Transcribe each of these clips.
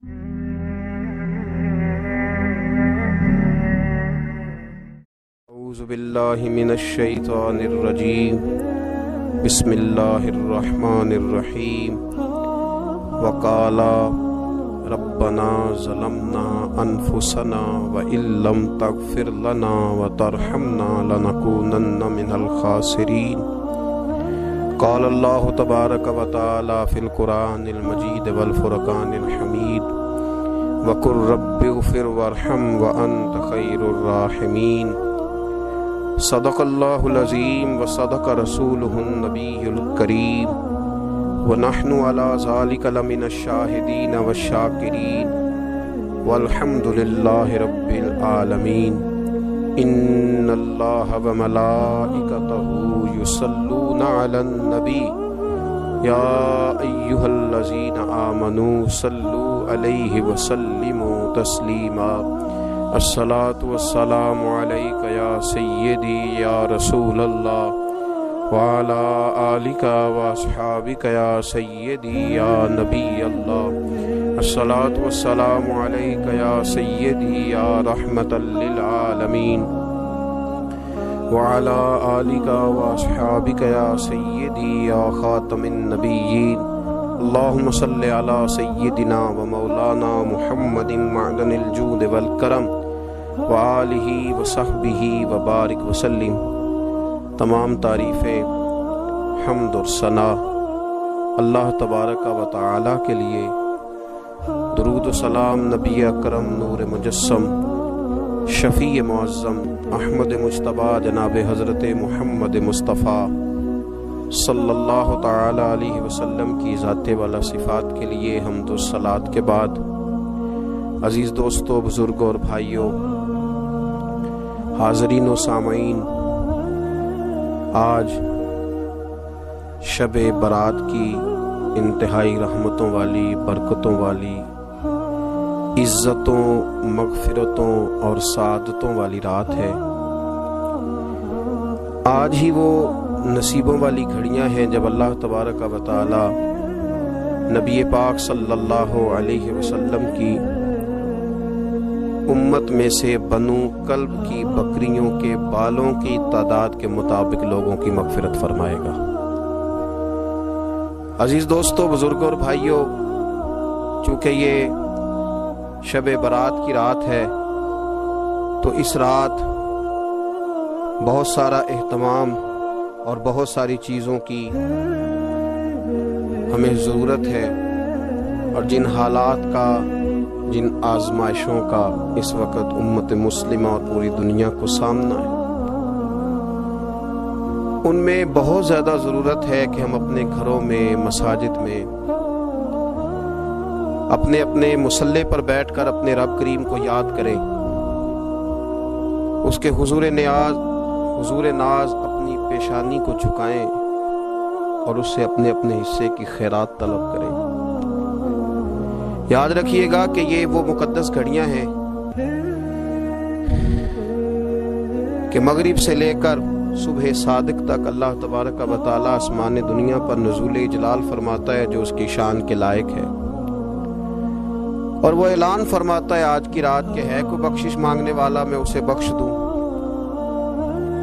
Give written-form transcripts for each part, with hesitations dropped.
اعوذ باللہ من الشیطان الرجیم بسم اللہ الرحمن الرحیم وقالا ربنا ظلمنا انفسنا وان لم تغفر لنا وترحمنا لنکونن من الخاسرین قال اللہ تبارک و تعالی فی القرآن المجید والفرقان الحمید وقل رب اغفر وارحم وانت خیر الراحمین صدق اللہ العظیم وصدق رسولہ النبی الکریم ونحن علی ذلک لمن الشاہدین والشاکرین والحمد للہ رب العالمین ان اللہ وملائکتہ یصلون علی النبی یا ایہا الذین آمنوا صلوا علیہ وسلموا تسلیما الصلاۃ والسلام علیک یا سیدی یا رسول اللہ وعلی آلک واصحابک یا سیدی یا نبی اللہ الصلاۃ والسلام علیک یا سیدی یا رحمۃ للعالمین وعلی آلک واصحابک یا سیدی یا خاتم النبیین اللہم صلی علی سیدنا و مولانا محمد معدن الجود والکرم وآلہ وصحبہ وبارک وسلم۔ تمام تعریفیں، حمد اور ثنا اللہ تبارک و تعالی کے لیے، درود و سلام نبی اکرم نور مجسم شفیع معظم احمد مجتبیٰ جناب حضرت محمد مصطفیٰ صلی اللہ تعالی علیہ وسلم کی ذات والا صفات کے لیے حمد و صلات کے بعد، عزیز دوستو، بزرگوں اور بھائیوں، حاضرین و سامعین، آج شب برات کی انتہائی رحمتوں والی، برکتوں والی، عزتوں، مغفرتوں اور سعادتوں والی رات ہے۔ آج ہی وہ نصیبوں والی گھڑیاں ہیں جب اللہ تبارک و تعالی نبی پاک صلی اللہ علیہ وسلم کی امت میں سے بنو کلب کی بکریوں کے بالوں کی تعداد کے مطابق لوگوں کی مغفرت فرمائے گا۔ عزیز دوستو، بزرگوں اور بھائیوں، چونکہ یہ شب برات کی رات ہے تو اس رات بہت سارا اہتمام اور بہت ساری چیزوں کی ہمیں ضرورت ہے، اور جن حالات کا، جن آزمائشوں کا اس وقت امت مسلمہ اور پوری دنیا کو سامنا ہے، ان میں بہت زیادہ ضرورت ہے کہ ہم اپنے گھروں میں، مساجد میں، اپنے اپنے مصلی پر بیٹھ کر اپنے رب کریم کو یاد کریں، اس کے حضور ناز اپنی پیشانی کو جھکائیں اور اس سے اپنے اپنے حصے کی خیرات طلب کریں۔ یاد رکھیے گا کہ یہ وہ مقدس گھڑیاں ہیں کہ مغرب سے لے کر صبح صادق تک اللہ تبارک و تعالی آسمان دنیا پر نزول جلال فرماتا ہے جو اس کی شان کے لائق ہے، اور وہ اعلان فرماتا ہے آج کی رات کہ ہے کوئی بخشش مانگنے والا میں اسے بخش دوں،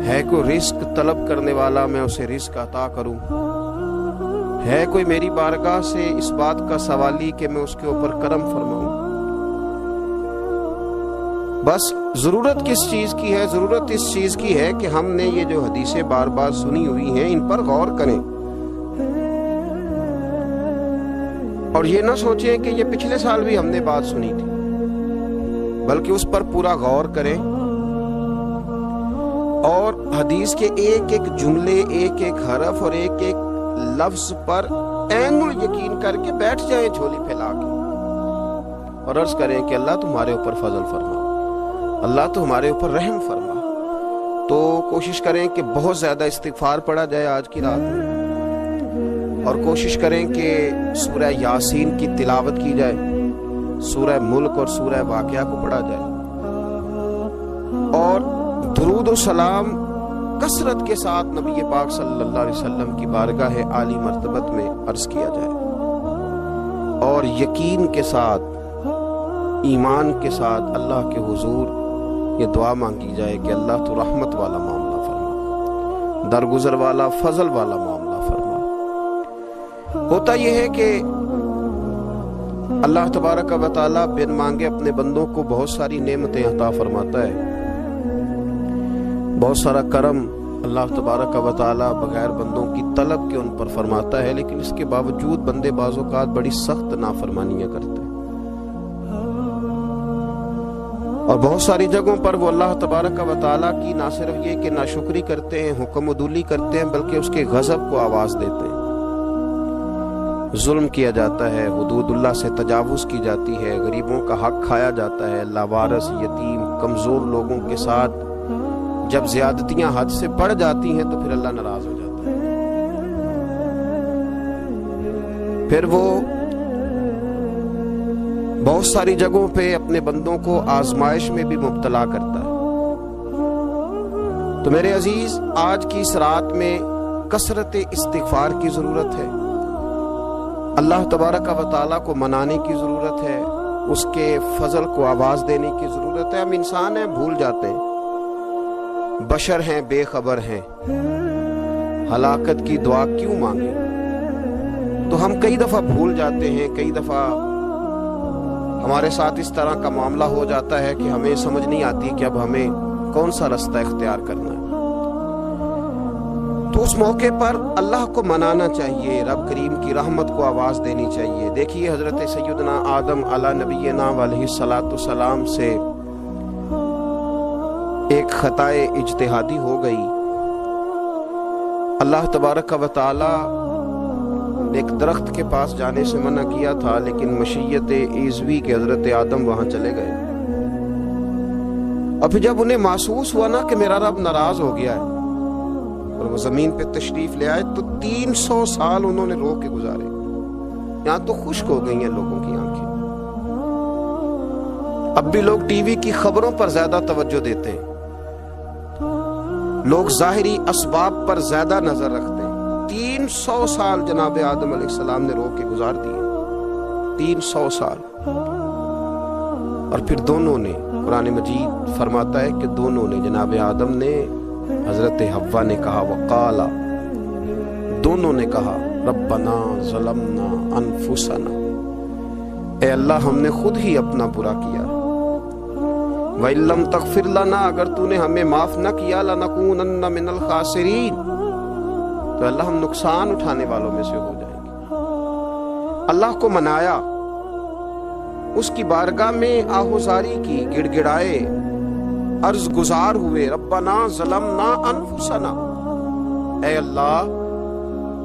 ہے کوئی رزق طلب کرنے والا میں اسے رزق عطا کروں، ہے کوئی میری بارگاہ سے اس بات کا سوالی کہ میں اس کے اوپر کرم فرماؤں۔ بس ضرورت کس چیز کی ہے؟ ضرورت اس چیز کی ہے کہ ہم نے یہ جو حدیثیں بار بار سنی ہوئی ہیں ان پر غور کریں، اور یہ نہ سوچیں کہ یہ پچھلے سال بھی ہم نے بات سنی تھی، بلکہ اس پر پورا غور کریں اور حدیث کے ایک ایک جملے، ایک ایک حرف اور ایک ایک لفظ پر عین الیقین کر کے بیٹھ جائیں جھولی پھیلا کے، اور عرض کریں کہ اللہ تمہارے اوپر فضل فرما، اللہ تو ہمارے اوپر رحم فرما۔ تو کوشش کریں کہ بہت زیادہ استغفار پڑھا جائے آج کی رات میں، اور کوشش کریں کہ سورہ یاسین کی تلاوت کی جائے، سورہ ملک اور سورہ واقعہ کو پڑھا جائے، اور درود و سلام کثرت کے ساتھ نبی پاک صلی اللہ علیہ وسلم کی بارگاہ عالی مرتبت میں عرض کیا جائے، اور یقین کے ساتھ ایمان کے ساتھ اللہ کے حضور یہ دعا مانگی جائے کہ اللہ تو رحمت والا معاملہ فرما، درگزر والا فضل والا معاملہ فرما۔ ہوتا یہ ہے کہ اللہ تبارک و تعالیٰ بن مانگے اپنے بندوں کو بہت ساری نعمتیں عطا فرماتا ہے، بہت سارا کرم اللہ تبارک و تعالیٰ بغیر بندوں کی طلب کے ان پر فرماتا ہے، لیکن اس کے باوجود بندے بعض اوقات بڑی سخت نافرمانیاں کرتے ہیں، اور بہت ساری جگہوں پر وہ اللہ تبارک و تعالیٰ کی نہ صرف یہ کہ ناشکری کرتے ہیں، حکم عدولی کرتے ہیں، بلکہ اس کے غضب کو آواز دیتے ہیں۔ ظلم کیا جاتا ہے، حدود اللہ سے تجاوز کی جاتی ہے، غریبوں کا حق کھایا جاتا ہے، لاوارث، یتیم، کمزور لوگوں کے ساتھ جب زیادتیاں حد سے بڑھ جاتی ہیں تو پھر اللہ ناراض ہو جاتا ہے، پھر وہ بہت ساری جگہوں پہ اپنے بندوں کو آزمائش میں بھی مبتلا کرتا ہے۔ تو میرے عزیز، آج کی اس رات میں کثرت استغفار کی ضرورت ہے، اللہ تبارک و تعالیٰ کو منانے کی ضرورت ہے، اس کے فضل کو آواز دینے کی ضرورت ہے۔ ہم انسان ہیں، بھول جاتے ہیں، بشر ہیں، بے خبر ہیں، ہلاکت کی دعا کیوں مانگیں؟ تو ہم کئی دفعہ بھول جاتے ہیں، کئی دفعہ ہمارے ساتھ اس طرح کا معاملہ ہو جاتا ہے کہ ہمیں سمجھ نہیں آتی کہ اب ہمیں کون سا رستہ اختیار کرنا ہے۔ تو اس موقع پر اللہ کو منانا چاہیے، رب کریم کی رحمت کو آواز دینی چاہیے۔ دیکھیے حضرت سیدنا آدم علیہ نبینا علیہ السلام سے ایک خطائے اجتہادی ہو گئی، اللہ تبارک و تعالی نے ایک درخت کے پاس جانے سے منع کیا تھا، لیکن مشیت ایزوی کے حضرت آدم وہاں چلے گئے، اور پھر جب انہیں محسوس ہوا نا کہ میرا رب ناراض ہو گیا ہے اور وہ زمین پہ تشریف لے آئے، تو 300 سال انہوں نے رو کے گزارے۔ یہاں تو خشک ہو گئی ہیں لوگوں کی آنکھیں، اب بھی لوگ ٹی وی کی خبروں پر زیادہ توجہ دیتے ہیں، لوگ ظاہری اسباب پر زیادہ نظر رکھتے ہیں۔ 300 سال جناب آدم علیہ السلام نے رو کے گزار دیے، 300 سال، اور پھر دونوں نے، قرآن مجید فرماتا ہے کہ دونوں نے، جناب آدم نے، حضرت حوا نے کہا، وقالا، دونوں نے کہا، ربنا ظلمنا انفسنا، اے اللہ ہم نے خود ہی اپنا برا کیا، وَإِن لَّمْ تَغْفِرْ لَنَا، اگر تو نے ہمیں معاف نہ کیا، لَنَكُونَنَّ مِنَ الْخَاسِرِينَ، تو اللہ ہم نقصان اٹھانے والوں میں سے ہو جائیں گے۔ اللہ کو منایا، اس کی بارگاہ میں آہوزاری کی، گڑ گڑائے، عرض گزار ہوئے، ربنا ظلمنا انفسنا، اے اللہ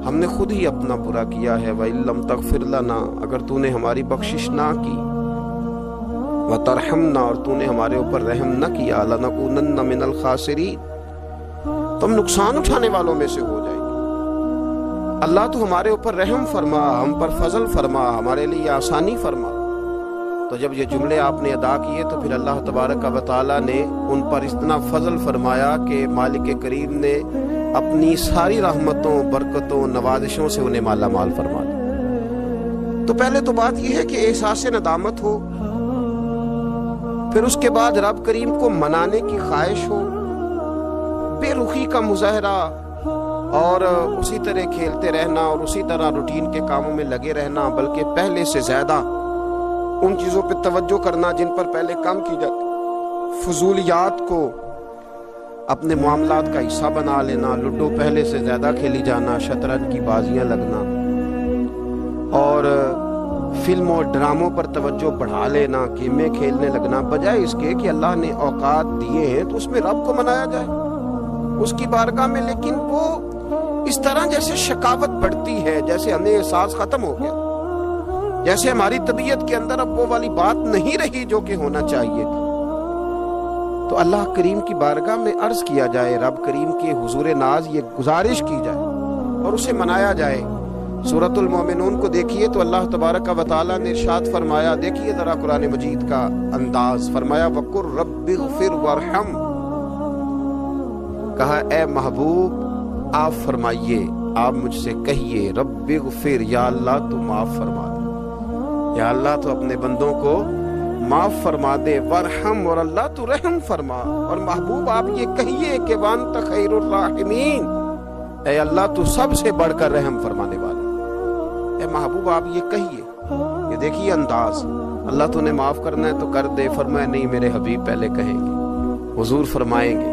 ہم نے خود ہی اپنا برا کیا ہے، وَإِن لَّمْ تَغْفِرْ لَنَا، اگر تو نے ہماری بخشش نہ کی، وَتَرْحَمْنَا، اور تو نے ہمارے اوپر رحم نہ کیا، لَنَكُونَنَّ مِنَ الْخَاسِرِينَ، تو ہم نقصان اٹھانے والوں میں سے ہو جائیں گے۔ اللہ تو ہمارے اوپر رحم فرما، ہم پر فضل فرما، ہمارے لیے آسانی فرما۔ تو جب یہ جملے آپ نے ادا کیے تو پھر اللہ تبارک و تعالیٰ نے ان پر اتنا فضل فرمایا کہ مالک کریم نے اپنی ساری رحمتوں، برکتوں، نوازشوں سے انہیں مالا مال فرما دیا۔ تو پہلے تو بات یہ ہے کہ احساس ندامت ہو، پھر اس کے بعد رب کریم کو منانے کی خواہش ہو، بے رخی کا مظاہرہ، اور اسی طرح کھیلتے رہنا اور اسی طرح روٹین کے کاموں میں لگے رہنا، بلکہ پہلے سے زیادہ ان چیزوں پہ توجہ کرنا جن پر پہلے کام کی جاتی، فضولیات کو اپنے معاملات کا حصہ بنا لینا، لوڈو پہلے سے زیادہ کھیلی جانا، شطرنج کی بازیاں لگنا، اور فلموں اور ڈراموں پر توجہ بڑھا لینا، گیمیں کھیلنے لگنا، بجائے اس کے کہ اللہ نے اوقات دیے ہیں تو اس میں رب کو منایا جائے اس کی بارگاہ میں۔ لیکن وہ اس طرح جیسے شکاوت بڑھتی ہے، جیسے ہمیں احساس ختم ہو گیا، جیسے ہماری طبیعت کے اندر اب وہ والی بات نہیں رہی جو کہ ہونا چاہیے تھی۔ تو اللہ کریم کی بارگاہ میں عرض کیا جائے، رب کریم کے حضور ناز یہ گزارش کی جائے اور اسے منایا جائے۔ سورۃ المومنون کو دیکھیے تو اللہ تبارک و تعالیٰ نے ارشاد فرمایا، دیکھیے ذرا قرآن مجید کا انداز، فرمایا وَقُلْ رَبِّ اغْفِرْ وَارْحَمْ، کہا اے محبوب آپ فرمائیے، آپ مجھ سے کہیے، رب اغفر، یا اللہ تو معاف فرما دے، یا اللہ تو اپنے بندوں کو معاف فرما دے، ورحم، اور اللہ تو رحم فرما، اور محبوب آپ یہ کہیے کہ وانت خیر الراحمین، اے اللہ تو سب سے بڑھ کر رحم فرمانے والا، اے محبوب آپ یہ کہیے۔ یہ دیکھیے انداز، اللہ تو نے معاف کرنا ہے تو کر دے، فرمایا نہیں میرے حبیب پہلے کہیں گے، حضور فرمائیں گے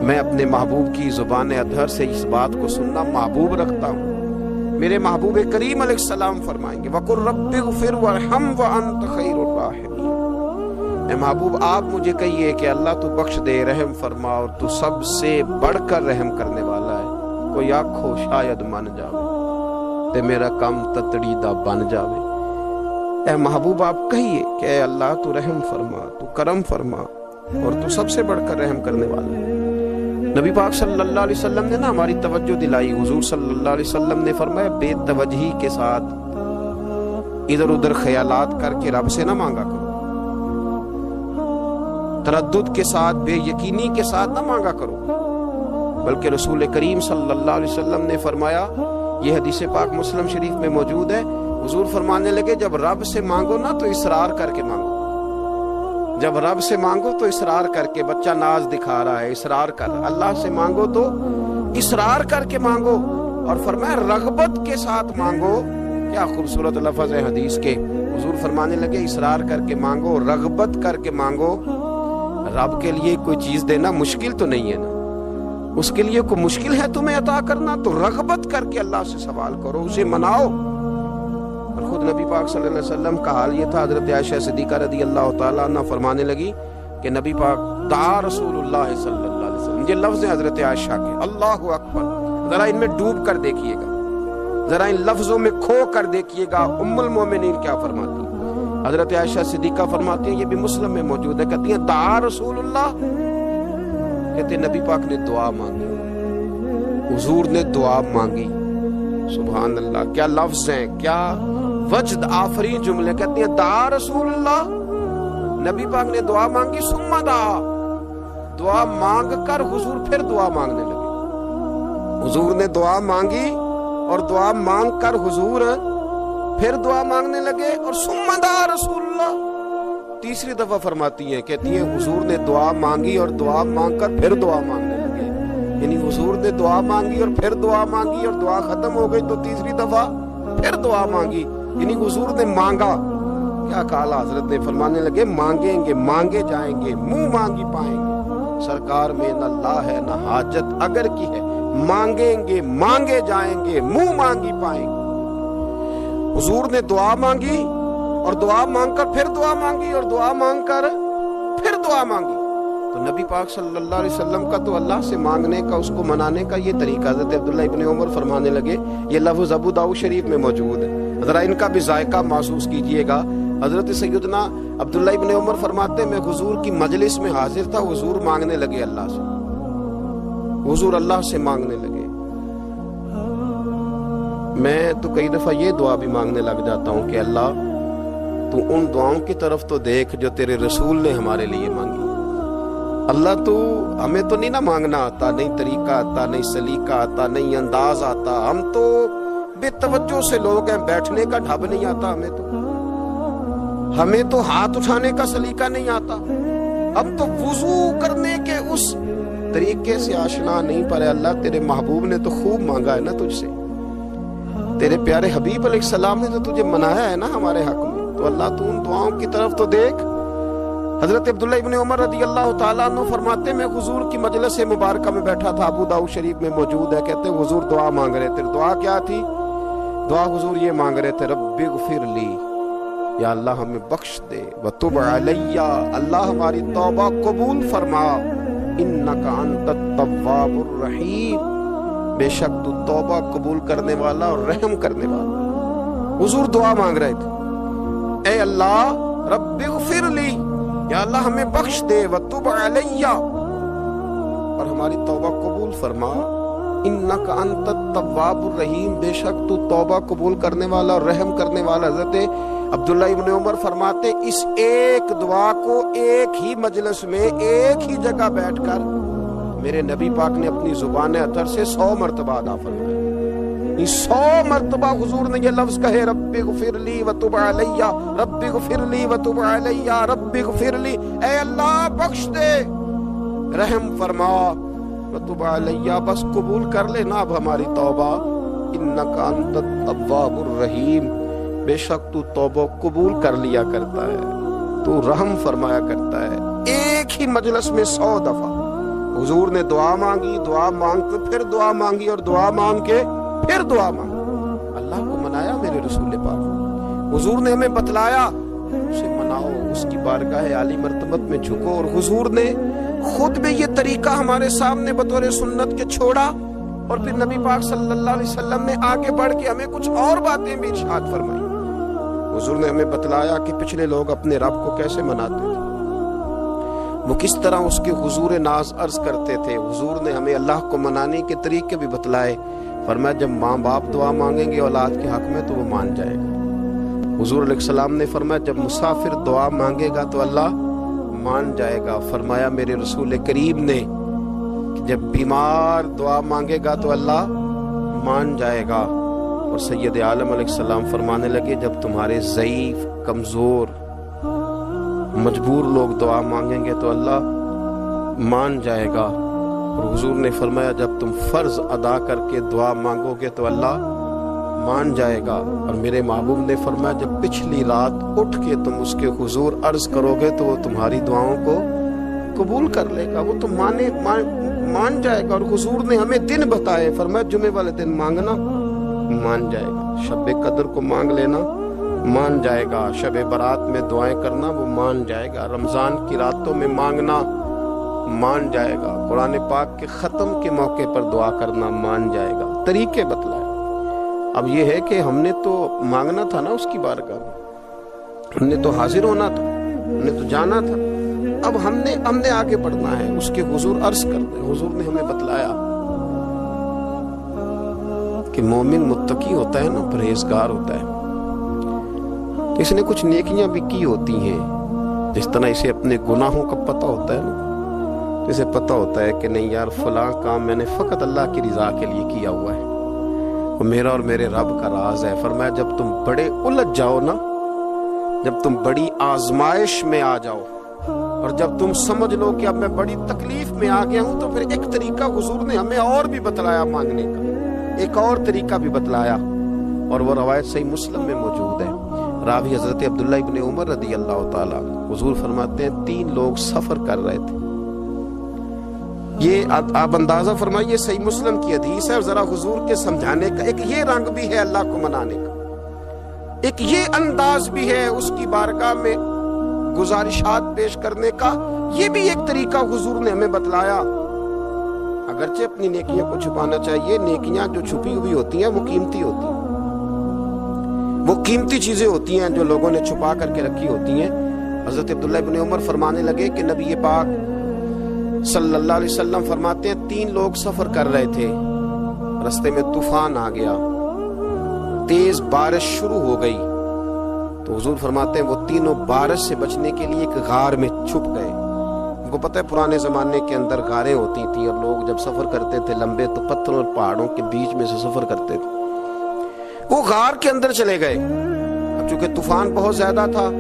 میں اپنے محبوب کی زبان اطہر سے اس بات کو سننا محبوب رکھتا ہوں۔ میرے محبوب کریم علیہ السلام فرمائیں گے وَقُلْ رَبِّ اغْفِرْ وَارْحَمْ وَأَنْتَ خَيْرُ الرَّاحِمِينَ، اے محبوب آپ مجھے کہیے کہ اللہ تو بخش دے، رحم فرما، اور تو سب سے بڑھ کر رحم کرنے والا ہے، کوئی آنکھو شاید من جاوے تے میرا کم تتڑی دا بن جاوے۔ اے محبوب آپ کہیے کہ اے اللہ تو رحم فرما، تو کرم فرما، اور تو سب سے بڑھ کر رحم کرنے والا ہے۔ نبی پاک صلی اللہ علیہ وسلم نے ہماری توجہ دلائی، حضور صلی اللہ علیہ وسلم نے فرمایا بے توجہی کے ساتھ ادھر ادھر خیالات کر کے رب سے نہ مانگا کرو، تردد کے ساتھ، بے یقینی کے ساتھ نہ مانگا کرو، بلکہ رسول کریم صلی اللہ علیہ وسلم نے فرمایا، یہ حدیث پاک مسلم شریف میں موجود ہے، حضور فرمانے لگے جب رب سے مانگو نا تو اصرار کر کے مانگو، جب رب سے مانگو تو اصرار کر کے، بچہ ناز دکھا رہا ہے اصرار کر، اللہ سے مانگو تو اصرار کر کے مانگو، اور فرمایا رغبت کے ساتھ مانگو۔ کیا خوبصورت لفظ ہے حدیث کے، حضور فرمانے لگے اصرار کر کے مانگو، رغبت کر کے مانگو۔ رب کے لیے کوئی چیز دینا مشکل تو نہیں ہے نا، اس کے لیے کوئی مشکل ہے تمہیں عطا کرنا، تو رغبت کر کے اللہ سے سوال کرو، اسے مناؤ۔ اور خود نبی پاک صلی اللہ علیہ وسلم کا حال یہ تھا، حضرت عائشہ صدیقہ رضی اللہ تعالیٰ عنہ فرمانے لگی کہ نبی پاک دعا رسول اللہ صلی اللہ علیہ وسلم، یہ لفظ ہیں حضرت عائشہ کے، اللہ اکبر، ذرا ان میں ڈوب کر دیکھیے گا، ذرا ان لفظوں میں کھو کر دیکھیے گا، ام المومنین کیا فرماتی ہیں۔ حضرت عائشہ صدیقہ فرماتی ہیں، یہ بھی مسلم میں موجود ہے، کہتی ہیں دعا رسول اللہ، کہتے ہیں نبی پاک نے دعا مانگی، حضور نے دعا مانگی، سبحان اللہ، کیا لفظ ہیں، کیا وجد آفرین جملے، کہتی ہیں دعا رسول اللہ، نبی پاک نے دعا مانگی، ثم دعا، دعا مانگ کر حضور پھر دعا مانگنے لگے، حضور نے دعا مانگی اور دعا مانگ کر حضور پھر دعا مانگنے لگے، اور ثم دعا رسول اللہ، تیسری دفعہ فرماتی ہیں، کہتی ہیں حضور نے دعا مانگی اور دعا مانگ کر پھر دعا مانگنے لگے، یعنی حضور نے دعا مانگی اور پھر دعا مانگی، اور دعا ختم ہو گئی تو تیسری دفعہ پھر دعا مانگی، یعنی حضور نے مانگا۔ کیا کہا حضرت نے، فرمانے لگے مانگیں گے مانگے جائیں گے، منہ مانگی پائیں گے، سرکار میں نہ لا ہے نہ حاجت اگر کی ہے، مانگیں گے مانگے جائیں گے، منہ مانگی پائیں گے۔ حضور نے دعا مانگی اور دعا مانگ کر پھر دعا مانگی، اور دعا مانگ کر پھر دعا مانگی، تو نبی پاک صلی اللہ علیہ وسلم کا تو اللہ سے مانگنے کا، اس کو منانے کا یہ طریقہ۔ حضرت عبداللہ ابن عمر فرمانے لگے، یہ لفظ ابو داؤد شریف میں موجود ہے، ذرا ان کا بھی ذائقہ محسوس کیجئے گا۔ حضرت سیدنا عبداللہ ابن عمر فرماتے ہیں میں حضور کی مجلس میں حاضر تھا، حضور مانگنے لگے اللہ سے، حضور اللہ سے مانگنے لگے۔ میں تو کئی دفعہ یہ دعا بھی مانگنے لگ جاتا ہوں کہ اللہ تو ان دعاؤں کی طرف تو دیکھ جو تیرے رسول نے ہمارے لیے مانگی۔ اللہ تو ہمیں تو نہیں نہ مانگنا آتا، نہیں طریقہ آتا، نہیں سلیقہ آتا، نہیں انداز آتا، ہم تو بے توجہ سے لوگ ہیں، بیٹھنے کا ڈھب نہیں آتا ہمیں تو ہاتھ اٹھانے کا سلیقہ نہیں آتا، اب تو وضو کرنے کے اس طریقے سے آشنا نہیں، پر اللہ تیرے محبوب نے تو خوب مانگا ہے نا تجھ سے، تیرے پیارے حبیب علیہ السلام نے تو تجھے منایا ہے نا ہمارے حق میں، تو اللہ تو ان دعاؤں کی طرف تو دیکھ۔ حضرت عبداللہ ابن عمر رضی اللہ تعالیٰ عنہ فرماتے میں حضور کی مجلس مبارکہ میں بیٹھا تھا، ابو داؤد شریف میں موجود ہے، کہتے ہیں حضور دعا مانگ رہے تھے، دعا کیا تھی؟ دعا حضور یہ مانگ رہے تھے، رب اغفر لی، یا اللہ ہمیں بخش دے، وتب علی، اللہ ہماری توبہ قبول فرما، انک انت التواب الرحیم، بے شک تو توبہ قبول کرنے والا اور رحم کرنے والا۔ حضور دعا مانگ رہے تھے، اے اللہ رب اغفر لی، یا اللہ ہمیں بخش دے، وتب علی، اور ہماری توبہ قبول فرما، انک انت التواب الرحیم، بے شک تو توبہ قبول کرنے والا اور رحم کرنے والا۔ حضرت عبداللہ ابن عمر فرماتے اس ایک دعا کو ایک ہی مجلس میں ایک ہی جگہ بیٹھ کر میرے نبی پاک نے اپنی زبان اطہر سے 100 مرتبہ ادا فرمایا۔ 100 مرتبہ حضور نے یہ لفظ کہے رب اغفر لی وتب علیہ، رب اغفر لی وتب علیہ، رب اغفر لی، اے اللہ بخش دے، رحم فرما، وتب علیہ، بس قبول کر لینا اب ہماری توبہ، انک انت التواب الرحیم، بے شک تو توبہ قبول کر لیا کرتا ہے، تو رحم فرمایا کرتا ہے۔ ایک ہی مجلس میں 100 دفعہ حضور نے دعا مانگی، دعا مانگ کے پھر دعا مانگی، اور دعا مانگ کے پھر دعا مانگی، اللہ کو منایا میرے رسول پاک، حضور نے ہمیں بتلایا اسے مناؤ، اس کی بارگاہ عالی مرتبت میں جھکو، اور حضور نے خود بھی یہ طریقہ ہمارے سامنے بطور سنت کے چھوڑا، اور پھر نبی پاک صلی اللہ علیہ وسلم نے آگے بڑھ کے ہمیں کچھ اور باتیں بھی ارشاد فرمائی۔ حضور نے ہمیں بتلایا کہ پچھلے لوگ اپنے رب کو کیسے مناتے تھے، وہ کس طرح اس کے حضور ناز عرض کرتے تھے۔ حضور نے ہمیں اللہ کو منانے کے طریقے بھی بتلائے، فرمایا جب ماں باپ دعا مانگیں گے اولاد کے حق میں تو وہ مان جائے گا۔ حضور علیہ السلام نے فرمایا جب مسافر دعا مانگے گا تو اللہ مان جائے گا۔ فرمایا میرے رسول کریم نے کہ جب بیمار دعا مانگے گا تو اللہ مان جائے گا۔ اور سید عالم علیہ السلام فرمانے لگے جب تمہارے ضعیف، کمزور، مجبور لوگ دعا مانگیں گے تو اللہ مان جائے گا۔ اور حضور نے فرمایا جب تم فرض ادا کر کے دعا مانگو گے تو اللہ مان جائے گا۔ اور میرے محبوب نے فرمایا جب پچھلی رات اٹھ کے تم اس کے حضور عرض کرو گے تو وہ تمہاری دعاؤں کو قبول کر لے گا، وہ تم مان جائے گا۔ اور حضور نے ہمیں دن بتائے، فرمایا جمعے والے دن مانگنا مان جائے گا، شب قدر کو مانگ لینا مان جائے گا، شب برات میں دعائیں کرنا وہ مان جائے گا، رمضان کی راتوں میں مانگنا مان جائے گا، قرآن پاک کے ختم کے موقع پر دعا کرنا مان جائے گا، طریقے بتلائے۔ اب یہ ہے کہ ہم نے تو مانگنا تھا نا اس کی بارگاہ میں، ہم نے تو حاضر ہونا تھا، ہم نے تو جانا تھا، اب ہم نے آگے بڑھنا ہے، اس کے حضور عرض کرتے۔ حضور نے ہمیں بتلایا کہ مومن متقی ہوتا ہے نا، پرہیزگار ہوتا ہے، تو اس نے کچھ نیکیاں بھی کی ہوتی ہیں، جس طرح اسے اپنے گناہوں کا پتہ ہوتا ہے نا، اسے پتہ ہوتا ہے کہ نہیں یار فلاں کام میں نے فقط اللہ کی رضا کے لیے کیا ہوا ہے، وہ میرا اور میرے رب کا راز ہے۔ فرمایا جب تم بڑے الجھ جاؤ نا، جب تم بڑی آزمائش میں آ جاؤ، اور جب تم سمجھ لو کہ اب میں بڑی تکلیف میں آ گیا ہوں، تو پھر ایک طریقہ حضور نے ہمیں اور بھی بتلایا مانگنے کا، ایک اور طریقہ بھی بتلایا، اور وہ روایت صحیح مسلم میں موجود ہے، راوی حضرت عبداللہ ابن عمر رضی اللہ تعالیٰ۔ حضور فرماتے ہیں 3 لوگ سفر کر رہے تھے، یہ آپ اندازہ فرمائیے صحیح مسلم کی حدیث ہے، اور ذرا حضور کے سمجھانے کا ایک یہ رنگ بھی ہے اللہ کو منانے کا، ایک یہ انداز بھی ہے اس کی بارگاہ میں گزارشات پیش کرنے کا، یہ بھی ایک طریقہ حضور نے ہمیں بتلایا۔ اگرچہ اپنی نیکیوں کو چھپانا چاہیے، نیکیاں جو چھپی ہوئی ہوتی ہیں وہ قیمتی ہوتی ہیں، وہ قیمتی چیزیں ہوتی ہیں جو لوگوں نے چھپا کر کے رکھی ہوتی ہیں۔ حضرت عبداللہ ابن عمر فرمانے لگے کہ نبی پاک صلی اللہ علیہ وسلم فرماتے ہیں 3 لوگ سفر کر رہے تھے، رستے میں طوفان آ گیا، تیز بارش شروع ہو گئی، تو حضور فرماتے ہیں وہ تینوں بارش سے بچنے کے لیے ایک غار میں چھپ گئے۔ ان کو پتہ ہے پرانے زمانے کے اندر غاریں ہوتی تھیں، اور لوگ جب سفر کرتے تھے لمبے تو پتھروں اور پہاڑوں کے بیچ میں سے سفر کرتے تھے، وہ غار کے اندر چلے گئے۔ اب چونکہ طوفان بہت زیادہ تھا،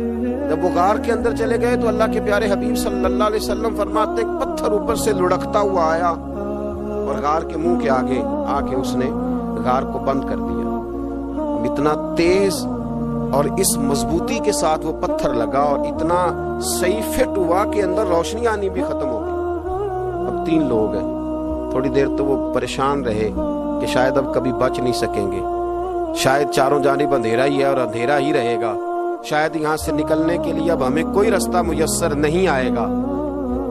جب وہ غار کے اندر چلے گئے تو اللہ کے پیارے حبیب صلی اللہ علیہ وسلم فرماتے ہیں پتھر اوپر سے لڑکتا ہوا آیا، اور غار کے منہ کے آگے آ کے اس نے غار کو بند کر دیا۔ اتنا تیز اور اس مضبوطی کے ساتھ وہ پتھر لگا، اور اتنا صحیح فٹ ہوا کہ اندر روشنی آنی بھی ختم ہو گئی۔ اب 3 لوگ ہیں، تھوڑی دیر تو وہ پریشان رہے کہ شاید اب کبھی بچ نہیں سکیں گے، شاید چاروں جانب اندھیرا ہی ہے اور اندھیرا ہی رہے گا، شاید یہاں سے نکلنے کے لیے اب ہمیں کوئی رستہ میسر نہیں آئے گا۔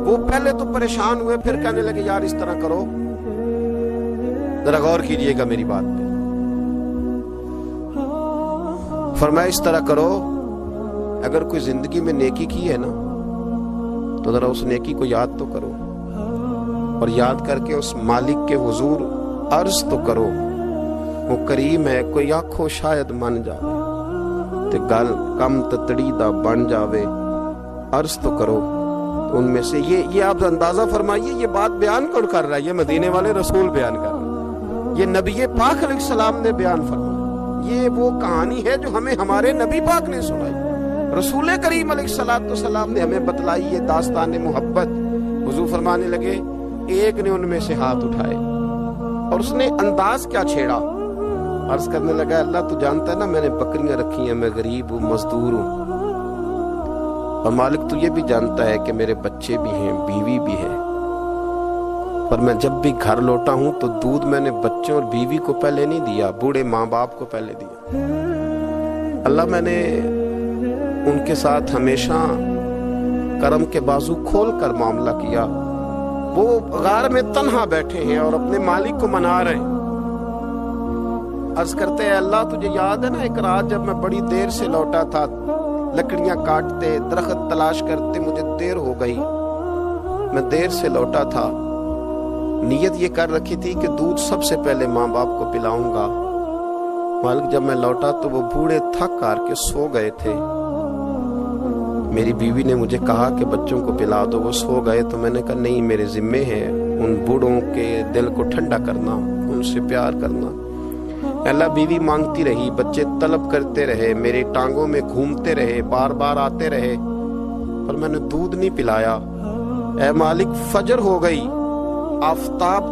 وہ پہلے تو پریشان ہوئے، پھر کہنے لگے یار اس طرح کرو، ذرا غور کیجئے گا میری بات پہ۔ فرمایا اس طرح کرو، اگر کوئی زندگی میں نیکی کی ہے نا تو ذرا اس نیکی کو یاد تو کرو، اور یاد کر کے اس مالک کے حضور عرض تو کرو، وہ کریم ہے، کوئی آنکھوں شاید من جاوے تے گل کم تتڑی دا بن جاوے، عرض تو کرو۔ ان میں سے یہ آپ اندازہ فرمائیے، یہ بات بیان کون کر رہا ہے؟ یہ مدینے والے رسول بیان کر رہے ہیں۔ یہ نبی پاک علیہ السلام نے بیان فرمایا، یہ وہ کہانی ہے جو ہمیں ہمارے نبی پاک نے سنائی، رسول کریم علیہ السلام نے ہمیں بتلائی یہ داستان محبت۔ حضور فرمانے لگے ایک نے ان میں سے ہاتھ اٹھائے اور اس نے انداز کیا چھیڑا، عرض کرنے لگا اللہ تو جانتا ہے نا میں نے بکریاں رکھی ہیں، میں غریب ہوں، مزدور ہوں، اور مالک تو یہ بھی جانتا ہے کہ میرے بچے بھی ہیں، بیوی بھی ہے، پر میں جب بھی گھر لوٹا ہوں تو دودھ میں نے بچوں اور بیوی کو پہلے نہیں دیا، بوڑھے ماں باپ کو پہلے دیا۔ اللہ میں نے ان کے ساتھ ہمیشہ کرم کے بازو کھول کر معاملہ کیا، وہ غار میں تنہا بیٹھے ہیں اور اپنے مالک کو منا رہے ہیں۔ عرض کرتے ہیں اللہ تجھے یاد ہے نا ایک رات جب میں بڑی دیر سے لوٹا تھا، لکڑیاں کاٹتے درخت تلاش کرتے مجھے دیر ہو گئی، میں دیر سے لوٹا تھا، نیت یہ کر رکھی تھی کہ دودھ سب سے پہلے ماں باپ کو پلاؤں گا، مالک جب میں لوٹا تو وہ بوڑھے تھک کر کے سو گئے تھے، میری بیوی نے مجھے کہا کہ بچوں کو پلا دو، وہ سو گئے، تو میں نے کہا نہیں میرے ذمے ہے ان بوڑھوں کے دل کو ٹھنڈا کرنا، ان سے پیار کرنا۔ اللہ بیوی مانگتی رہی، بچے طلب کرتے رہے، میری ٹانگوں میں گھومتے رہے، بار بار آتے رہے، پر میں نے دودھ نہیں پلایا۔ اے مالک فجر ہو گئی، آفتاب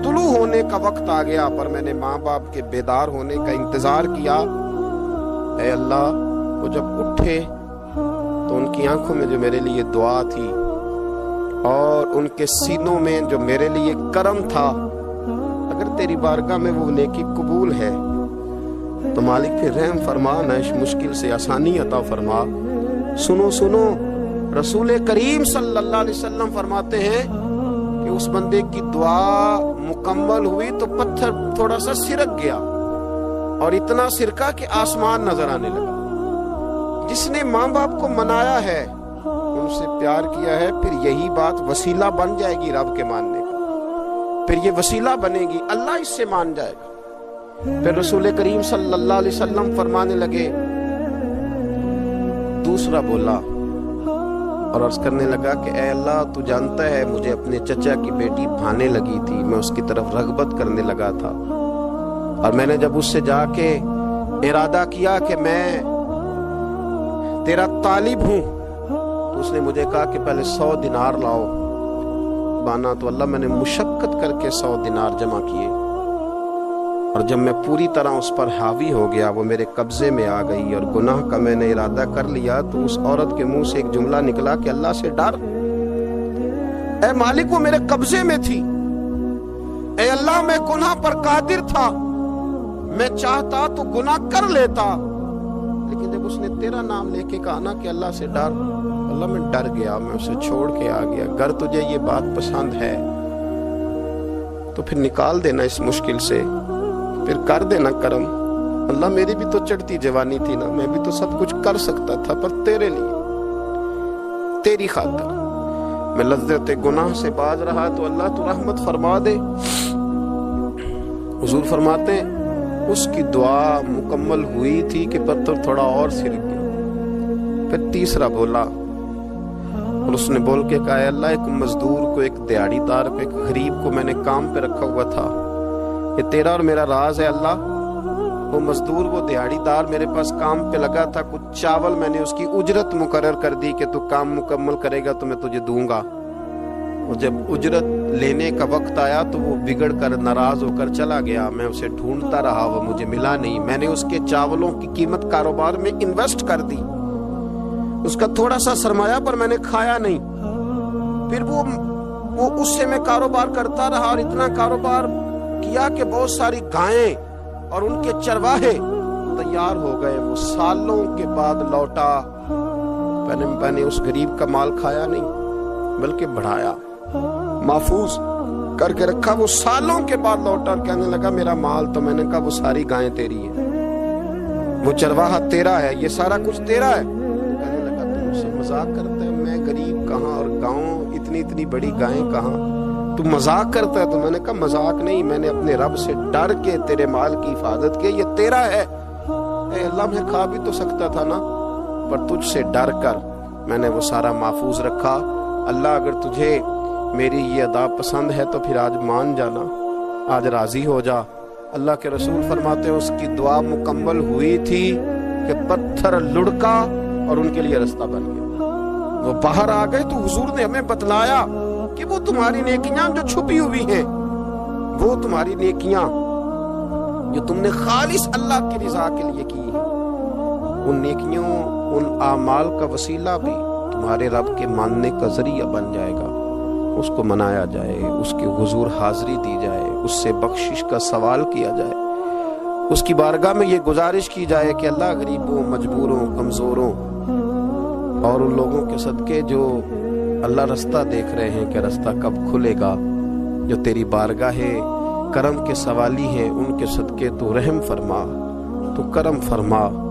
طلوع ہونے کا وقت آ گیا، پر میں نے ماں باپ کے بیدار ہونے کا انتظار کیا۔ اے اللہ وہ جب اٹھے تو ان کی آنکھوں میں جو میرے لیے دعا تھی اور ان کے سینوں میں جو میرے لیے کرم تھا، اگر تیری بارگاہ میں وہ نیکی قبول ہے تو مالک پھر رحم فرما، نہ اس مشکل سے آسانی عطا فرما۔ سنو سنو، رسول کریم صلی اللہ علیہ وسلم فرماتے ہیں کہ اس بندے کی دعا مکمل ہوئی تو پتھر تھوڑا سا سرک گیا اور اتنا سرکا کہ آسمان نظر آنے لگا۔ جس نے ماں باپ کو منایا ہے، ان سے پیار کیا ہے، پھر یہی بات وسیلہ بن جائے گی رب کے ماننے کا، پھر یہ وسیلہ بنے گی، اللہ اس سے مان جائے گا۔ پھر رسول کریم صلی اللہ علیہ وسلم فرمانے لگے، دوسرا بولا اور عرض کرنے لگا کہ اے اللہ تو جانتا ہے مجھے اپنے چچا کی بیٹی بھانے لگی تھی، میں اس کی طرف رغبت کرنے لگا تھا، اور میں نے جب اس سے جا کے ارادہ کیا کہ میں تیرا طالب ہوں، تو اس نے مجھے کہا کہ پہلے 100 دینار لاؤ بانا، تو اللہ میں نے مشقت کر کے 100 دینار جمع کیے، اور جب میں پوری طرح اس پر حاوی ہو گیا، وہ میرے قبضے میں آ گئی اور گناہ کا میں نے ارادہ کر لیا، تو اس عورت کے منہ سے ایک جملہ نکلا کہ اللہ سے ڈر، اے مالک وہ میرے قبضے میں تھی، اے اللہ میں گناہ پر قادر تھا، میں چاہتا تو گناہ کر لیتا، لیکن جب اس نے تیرا نام لے کے کہا نا کہ اللہ سے ڈر، اللہ میں ڈر گیا، میں اسے چھوڑ کے آ گیا۔ اگر تجھے یہ بات پسند ہے تو پھر نکال دینا اس مشکل سے، پھر کر دینا کرم۔ اللہ میری بھی تو چڑھتی جوانی تھی نا، میں بھی تو سب کچھ کر سکتا تھا، پر تیرے لیے، تیری خاطر میں لذت گناہ سے باز رہا، تو اللہ تو رحمت فرما دے۔ حضور فرماتے ہیں اس کی دعا مکمل ہوئی تھی کہ پتھر تھوڑا اور سرک گیا۔ پھر تیسرا بولا اور اس نے بول کے کہا اے اللہ ایک مزدور کو، ایک دیہڑی دار کو، ایک غریب کو میں نے کام پہ رکھا ہوا تھا، یہ تیرا اور میرا راز ہے اللہ۔ وہ مزدور، وہ دیہڑی دار میرے پاس کام پہ لگا تھا، کچھ چاول میں نے اس کی اجرت مقرر کر دی کہ تو کام مکمل کرے گا تو میں تجھے دوں گا، اور جب اجرت لینے کا وقت آیا تو وہ بگڑ کر ناراض ہو کر چلا گیا، میں اسے ڈھونڈتا رہا، وہ مجھے ملا نہیں، میں نے اس کے چاولوں کی قیمت کاروبار میں انویسٹ کر دی، اس کا تھوڑا سا سرمایہ پر میں نے کھایا نہیں، پھر وہ اس سے میں کاروبار کرتا رہا اور اتنا کاروبار کیا کہ بہت ساری گائیں اور ان کے چرواہے تیار ہو گئے، وہ سالوں کے بعد لوٹا، میں نے اس غریب کا مال کھایا نہیں بلکہ بڑھایا، محفوظ کر کے رکھا، وہ سالوں کے بعد لوٹا اور کہنے لگا میرا مال، تو میں نے کہا وہ ساری گائیں تیری ہیں، وہ چرواہا تیرا ہے، یہ سارا کچھ تیرا ہے، کہنے لگا تم مجھ سے مذاق کرتا ہے، میں غریب کہاں اور گاؤں اتنی بڑی گائیں کہاں، تو مذاق کرتا ہے، تو میں نے کہا مذاق نہیں، میں نے اپنے رب سے ڈر کے تیرے مال کی حفاظت کی، یہ تیرا ہے، اے اللہ میں کھا بھی تو سکتا تھا نا، پر تجھ سے ڈر کر میں نے وہ سارا محفوظ رکھا۔ اللہ اگر تجھے میری یہ ادا پسند ہے تو پھر آج مان جانا، آج راضی ہو جا۔ اللہ کے رسول فرماتے ہیں اس کی دعا مکمل ہوئی تھی کہ پتھر لڑکا اور ان کے لیے رستہ بن گیا۔ وہ باہر آ گئے تو حضور نے ہمیں بتلایا کہ وہ تمہاری نیکیاں جو چھپی ہوئی ہیں، وہ تمہاری نیکیاں جو تم نے خالص اللہ کی رضا کے لیے کی ہیں، ان نیکیوں، ان اعمال کا وسیلہ بھی تمہارے رب کے ماننے کا ذریعہ بن جائے گا۔ اس کو منایا جائے، اس کے حضور حاضری دی جائے، اس سے بخشش کا سوال کیا جائے، اس کی بارگاہ میں یہ گزارش کی جائے کہ اللہ غریبوں، مجبوروں، کمزوروں اور ان لوگوں کے صدقے جو اللہ رستہ دیکھ رہے ہیں کہ رستہ کب کھلے گا، جو تیری بارگاہ کرم کے سوالی ہیں، ان کے صدقے تو رحم فرما، تو کرم فرما۔